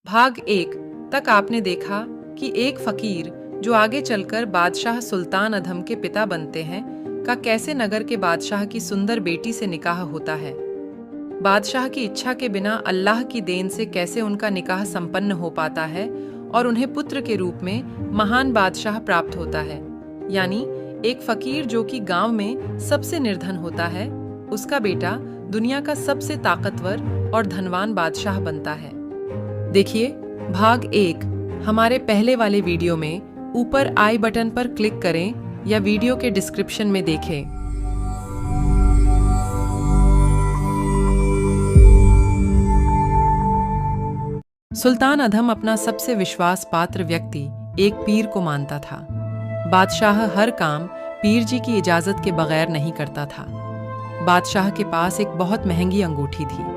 भाग 1 तक आपने देखा कि एक फकीर जो आगे चलकर बादशाह सुल्तान अधम के पिता बनते हैं का कैसे नगर के बादशाह की सुंदर बेटी से निकाह होता है। बादशाह की इच्छा के बिना अल्लाह की देन से कैसे उनका निकाह संपन्न हो पाता है और उन्हें पुत्र के रूप में महान बादशाह प्राप्त होता है। यानी एक फकीर जो कि गांव में सबसे निर्धन होता है, उसका बेटा दुनिया का सबसे ताकतवर और धनवान बादशाह बनता है। देखिए भाग 1 हमारे पहले वाले वीडियो में। ऊपर आई बटन पर क्लिक करें या वीडियो के डिस्क्रिप्शन में देखें। सुल्तान अधम अपना सबसे विश्वास पात्र व्यक्ति एक पीर को मानता था। बादशाह हर काम पीर जी की इजाजत के बगैर नहीं करता था। बादशाह के पास एक बहुत महंगी अंगूठी थी।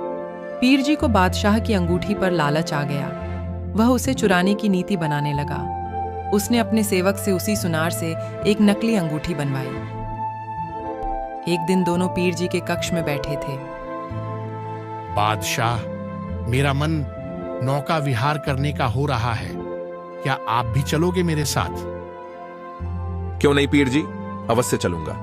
पीर जी को बादशाह की अंगूठी पर लालच आ गया। वह उसे चुराने की नीति बनाने लगा। उसने अपने सेवक से उसी सुनार से एक नकली अंगूठी बनवाई। एक दिन दोनों पीर जी के कक्ष में बैठे थे। बादशाह, मेरा मन नौका विहार करने का हो रहा है। क्या आप भी चलोगे मेरे साथ? क्यों नहीं पीर जी, अवश्य चलूंगा।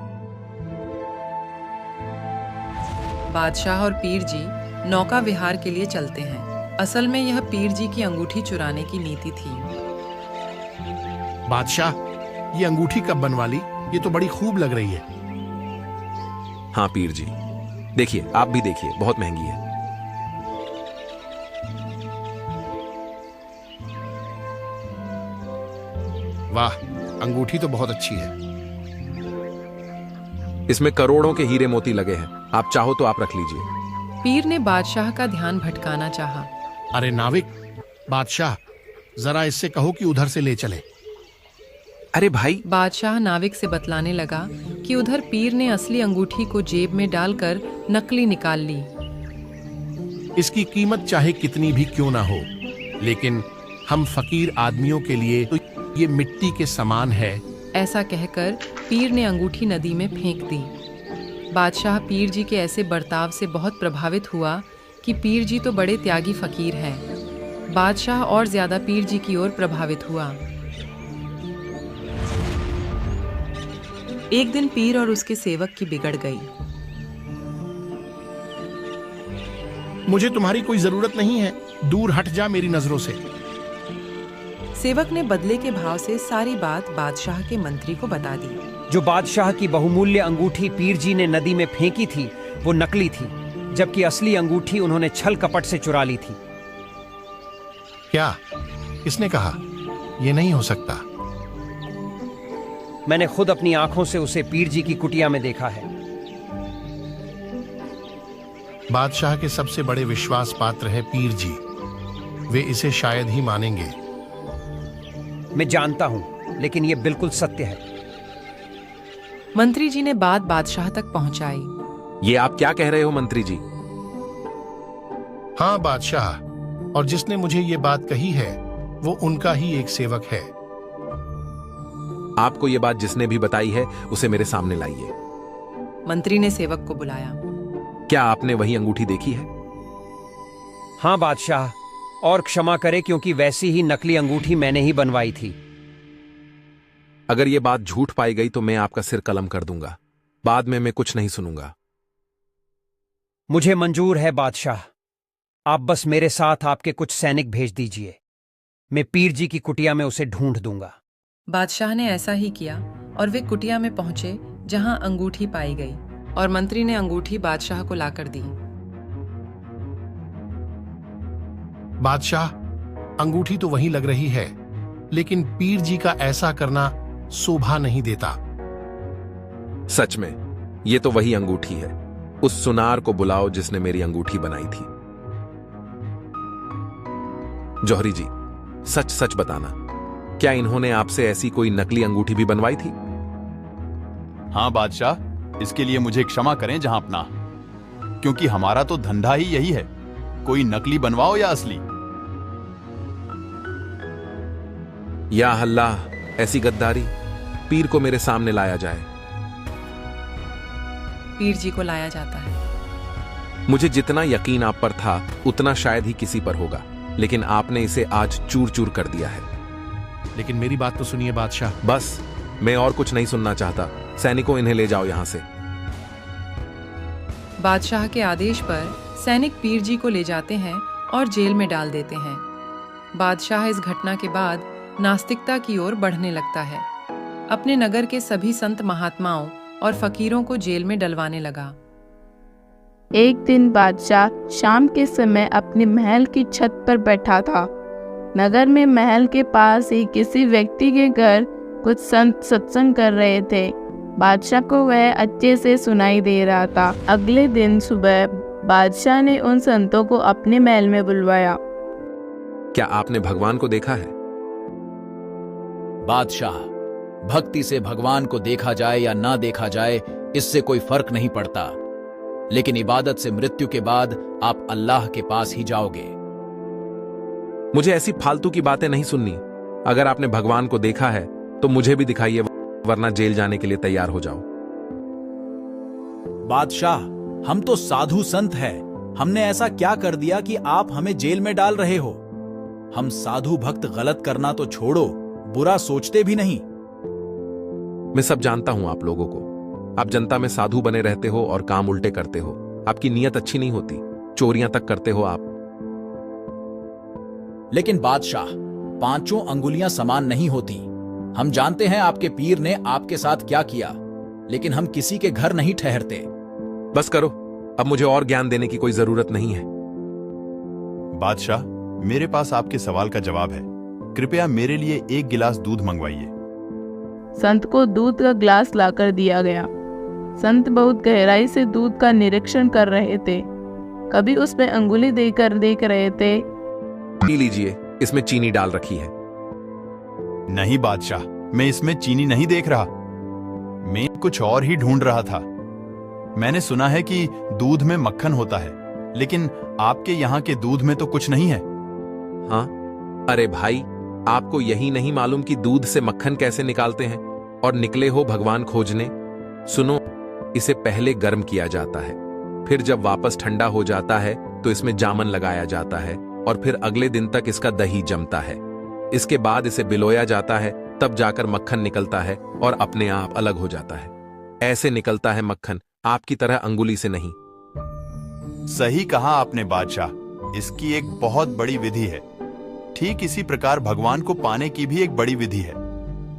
बादशाह और पीर जी नौका विहार के लिए चलते हैं। असल में यह पीर जी की अंगूठी चुराने की नीति थी। बादशाह, ये अंगूठी कब बनवा ली? ये तो बड़ी खूब लग रही है। हाँ पीर जी, देखिए, आप भी देखिए, बहुत महंगी है। वाह, अंगूठी तो बहुत अच्छी है। इसमें करोड़ों के हीरे मोती लगे हैं। आप चाहो तो आप रख लीजिए। पीर ने बादशाह का ध्यान भटकाना चाहा। अरे नाविक, बादशाह, जरा इससे कहो कि उधर से ले चले। अरे भाई, बादशाह नाविक से बतलाने लगा कि उधर पीर ने असली अंगूठी को जेब में डालकर नकली निकाल ली। इसकी कीमत चाहे कितनी भी क्यों ना हो, लेकिन हम फकीर आदमियों के लिए तो ये मिट्टी के समान है। ऐसा कहकर पीर ने अंगूठी नदी में फेंक दी। बादशाह पीर जी के ऐसे बर्ताव से बहुत प्रभावित हुआ कि पीर जी तो बड़े त्यागी फकीर हैं। बादशाह और ज्यादा पीर जी की ओर प्रभावित हुआ। एक दिन पीर और उसके सेवक की बिगड़ गई। मुझे तुम्हारी कोई जरूरत नहीं है, दूर हट जा मेरी नजरों से। सेवक ने बदले के भाव से सारी बात बादशाह के मंत्री को बता दी। जो बादशाह की बहुमूल्य अंगूठी पीर जी ने नदी में फेंकी थी वो नकली थी, जबकि असली अंगूठी उन्होंने छल कपट से चुरा ली थी। क्या? किसने कहा? यह नहीं हो सकता। मैंने खुद अपनी आंखों से उसे पीर जी की कुटिया में देखा है। बादशाह के सबसे बड़े विश्वास पात्र है पीर जी। वे इसे शायद ही मानेंगे। मैं जानता हूं, लेकिन यह बिल्कुल सत्य है। मंत्री जी ने बात बादशाह तक पहुंचाई। ये आप क्या कह रहे हो मंत्री जी? हाँ बादशाह, और जिसने मुझे ये बात कही है वो उनका ही एक सेवक है। आपको ये बात जिसने भी बताई है उसे मेरे सामने लाइए। मंत्री ने सेवक को बुलाया। क्या आपने वही अंगूठी देखी है? हाँ बादशाह, और क्षमा करे क्योंकि वैसी ही नकली अंगूठी मैंने ही बनवाई थी। अगर ये बात झूठ पाई गई तो मैं आपका सिर कलम कर दूंगा। बाद में मैं कुछ नहीं सुनूंगा। मुझे मंजूर है बादशाह। आप बस मेरे साथ आपके कुछ सैनिक भेज दीजिए। मैं पीर जी की कुटिया में उसे ढूंढ दूंगा। बादशाह ने ऐसा ही किया और वे कुटिया में पहुंचे जहां अंगूठी पाई गई, और मंत्री ने अंगूठी बादशाह को लाकर दी। बादशाह, अंगूठी तो वहीं लग रही है, लेकिन पीर जी का ऐसा करना शोभा नहीं देता। सच में ये तो वही अंगूठी है। उस सुनार को बुलाओ जिसने मेरी अंगूठी बनाई थी। जौहरी जी, सच सच बताना, क्या इन्होंने आपसे ऐसी कोई नकली अंगूठी भी बनवाई थी? हाँ बादशाह, इसके लिए मुझे क्षमा करें जहांपनाह, क्योंकि हमारा तो धंधा ही यही है, कोई नकली बनवाओ या असली। या अल्लाह, ऐसी गद्दारी! पीर को मेरे सामने लाया जाए। पीर जी को लाया जाता है। मुझे जितना यकीन आप पर था उतना शायद ही किसी पर होगा, लेकिन आपने इसे आज चूर चूर कर दिया है। लेकिन मेरी बात तो सुनिए बादशाह। बस, मैं और कुछ नहीं सुनना चाहता। सैनिकों, इन्हें ले जाओ यहां से। बादशाह के आदेश पर सैनिक पीर जी को ले जाते हैं और जेल में डाल देते हैं। बादशाह इस घटना के बाद नास्तिकता की ओर बढ़ने लगता है। अपने नगर के सभी संत महात्माओं और फकीरों को जेल में डलवाने लगा। एक दिन बादशाह शाम के समय अपने महल की छत पर बैठा था। नगर में महल के पास ही किसी व्यक्ति के घर कुछ संत सत्संग कर रहे थे। बादशाह को वह अच्छे से सुनाई दे रहा था। अगले दिन सुबह बादशाह ने उन संतों को अपने महल में बुलवाया। क्या आपने भगवान को देखा है? बादशाह, भक्ति से भगवान को देखा जाए या ना देखा जाए, इससे कोई फर्क नहीं पड़ता, लेकिन इबादत से मृत्यु के बाद आप अल्लाह के पास ही जाओगे। मुझे ऐसी फालतू की बातें नहीं सुननी। अगर आपने भगवान को देखा है तो मुझे भी दिखाइए, वरना जेल जाने के लिए तैयार हो जाओ। बादशाह, हम तो साधु संत हैं। हमने ऐसा क्या कर दिया कि आप हमें जेल में डाल रहे हो? हम साधु भक्त गलत करना तो छोड़ो, बुरा सोचते भी नहीं। मैं सब जानता हूं आप लोगों को। आप जनता में साधु बने रहते हो और काम उल्टे करते हो। आपकी नीयत अच्छी नहीं होती, चोरियां तक करते हो आप। लेकिन बादशाह, पांचों अंगुलियां समान नहीं होती। हम जानते हैं आपके पीर ने आपके साथ क्या किया, लेकिन हम किसी के घर नहीं ठहरते। बस करो, अब मुझे और ज्ञान देने की कोई जरूरत नहीं है। बादशाह, मेरे पास आपके सवाल का जवाब है। कृपया मेरे लिए एक गिलास दूध मंगवाइए। संत को दूध का ग्लास लाकर दिया गया। संत बहुत गहराई से दूध का निरीक्षण कर रहे थे। कभी उसमें अंगुली देकर देख रहे थे। पी लीजिए, इसमें चीनी डाल रखी है। नहीं बादशाह, मैं इसमें चीनी नहीं देख रहा। मैं कुछ और ही ढूंढ रहा था। मैंने सुना है कि दूध में मक्खन होता है, लेकिन आपके यहाँ के दूध में तो कुछ नहीं है। हाँ? अरे भाई, आपको यही नहीं मालूम कि दूध से मक्खन कैसे निकालते हैं और निकले हो भगवान खोजने? सुनो, इसे पहले गर्म किया जाता है, फिर जब वापस ठंडा हो जाता है तो इसमें जामन लगाया जाता है और फिर अगले दिन तक इसका दही जमता है। इसके बाद इसे बिलोया जाता है, तब जाकर मक्खन निकलता है और अपने आप अलग हो जाता है। ऐसे निकलता है मक्खन, आपकी तरह अंगुली से नहीं। सही कहा आपने बादशाह, इसकी एक बहुत बड़ी विधि है। ठीक इसी प्रकार भगवान को पाने की भी एक बड़ी विधि है।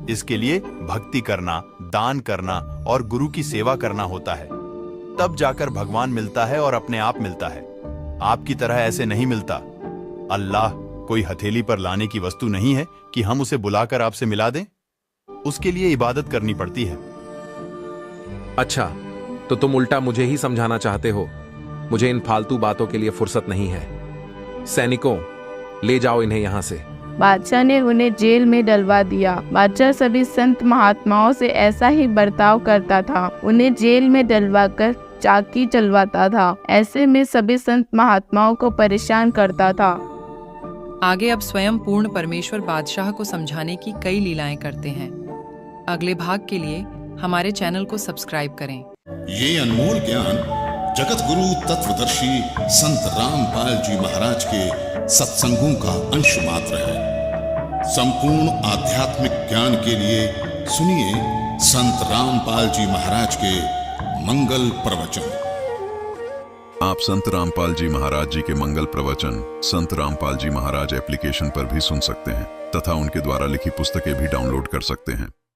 इसके लिए भक्ति करना, दान करना और गुरु की सेवा करना होता है, तब जाकर भगवान मिलता है और अपने आप मिलता है। आपकी तरह ऐसे नहीं मिलता। अल्लाह कोई हथेली पर लाने की वस्तु नहीं है कि हम उसे बुलाकर आपसे मिला दें। उसके लिए इबादत करनी पड़ती है। अच्छा, तो तुम उल्टा मुझे ही समझाना चाहते हो। मुझे इन फालतू बातों के लिए फुर्सत नहीं है। सैनिकों, ले जाओ इन्हें यहां से। बादशाह ने उन्हें जेल में डलवा दिया। बादशाह सभी संत महात्माओं से ऐसा ही बर्ताव करता था। उन्हें जेल में डलवाकर चाकी चलवाता था। ऐसे में सभी संत महात्माओं को परेशान करता था। आगे अब स्वयं पूर्ण परमेश्वर बादशाह को समझाने की कई लीलाएं करते हैं। अगले भाग के लिए हमारे चैनल को सब्सक्राइब करें। ये अनमोल ज्ञान जगत गुरु तत्वदर्शी संत रामपाल जी महाराज के सत्संगों का अंश मात्र है। संपूर्ण आध्यात्मिक ज्ञान के लिए सुनिए संत रामपाल जी महाराज के मंगल प्रवचन। आप संत रामपाल जी महाराज जी के मंगल प्रवचन संत रामपाल जी महाराज एप्लीकेशन पर भी सुन सकते हैं तथा उनके द्वारा लिखी पुस्तकें भी डाउनलोड कर सकते हैं।